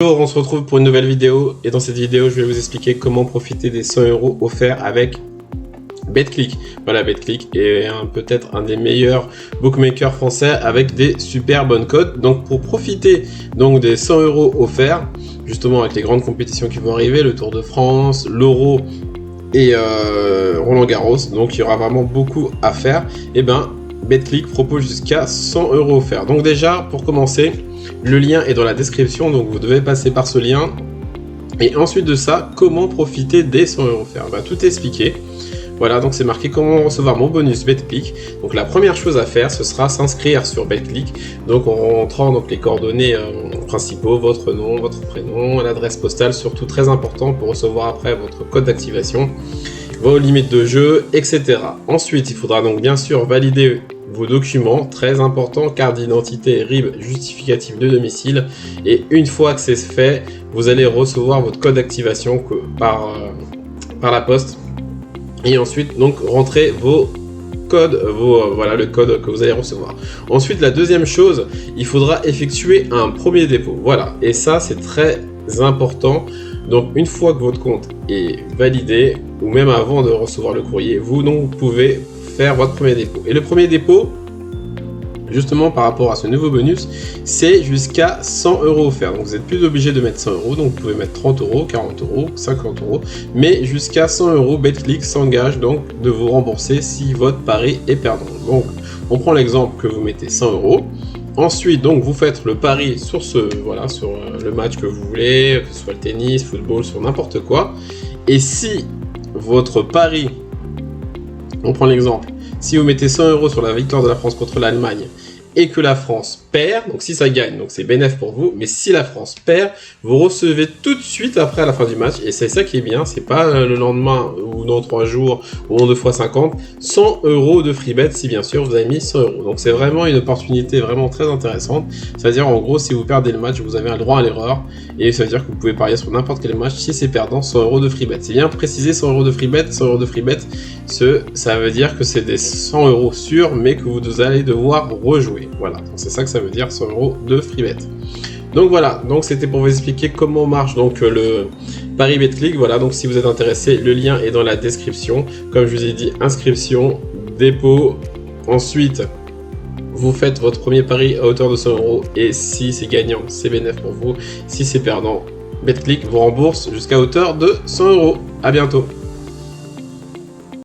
Bonjour, on se retrouve pour une nouvelle vidéo et dans cette vidéo je vais vous expliquer comment profiter des 100 € offerts avec Betclic. Voilà, Betclic est peut-être un des meilleurs bookmakers français avec des super bonnes cotes. Donc pour profiter donc des 100 € offerts, justement avec les grandes compétitions qui vont arriver, le Tour de France, l'Euro et Roland Garros, donc il y aura vraiment beaucoup à faire, et Betclic propose jusqu'à 100 € offerts. Donc déjà pour commencer, le lien est dans la description, donc vous devez passer par ce lien. Et ensuite de ça, comment profiter des 100 € offerts, tout expliquer. Voilà, donc c'est marqué comment recevoir mon bonus Betclic. Donc la première chose à faire, ce sera s'inscrire sur Betclic. Donc en rentrant donc les coordonnées principaux, votre nom, votre prénom, l'adresse postale, surtout très important pour recevoir après votre code d'activation, vos limites de jeu, etc. Ensuite, il faudra donc bien sûr valider vos documents, très important, carte d'identité, RIB, justificatif de domicile. Et une fois que c'est fait, vous allez recevoir votre code d'activation par la poste. Et ensuite, donc, rentrez vos codes, voilà le code que vous allez recevoir. Ensuite, la deuxième chose, il faudra effectuer un premier dépôt. Voilà, et ça, c'est très important. Donc, une fois que votre compte est validé, ou même avant de recevoir le courrier, vous pouvez faire votre premier dépôt. Et le premier dépôt, justement par rapport à ce nouveau bonus, c'est jusqu'à 100 € offerts. Donc vous n'êtes plus obligé de mettre 100 €, donc vous pouvez mettre 30 €, 40 €, 50 €, mais jusqu'à 100 €, Betclic s'engage donc de vous rembourser si votre pari est perdant. Donc on prend l'exemple que vous mettez 100 €. Ensuite, donc, vous faites le pari sur sur le match que vous voulez, que ce soit le tennis, football, sur n'importe quoi. Et si votre pari, on prend l'exemple, si vous mettez 100 € sur la victoire de la France contre l'Allemagne et que la France perd, donc si ça gagne, donc c'est bénéf pour vous, mais si la France perd, vous recevez tout de suite après à la fin du match, et c'est ça qui est bien, c'est pas le lendemain ou dans 3 jours ou en 2 fois 50, 100 € de free bet si bien sûr vous avez mis 100 €. Donc c'est vraiment une opportunité vraiment très intéressante, c'est-à-dire en gros si vous perdez le match, vous avez un droit à l'erreur, et ça veut dire que vous pouvez parier sur n'importe quel match, si c'est perdant, 100 € de free bet. C'est bien précisé, 100 € de free bet, 100 € de free bet, ça veut dire que c'est des 100 € sûrs, mais que vous allez devoir rejouer. Voilà, c'est ça que ça veut dire, 100 € de free bet. Donc voilà, donc c'était pour vous expliquer comment marche donc le pari Betclic. Voilà, donc si vous êtes intéressé, le lien est dans la description. Comme je vous ai dit, inscription, dépôt, ensuite vous faites votre premier pari à hauteur de 100 € et si c'est gagnant, c'est bénéf pour vous. Si c'est perdant, Betclic vous rembourse jusqu'à hauteur de 100 €. À bientôt.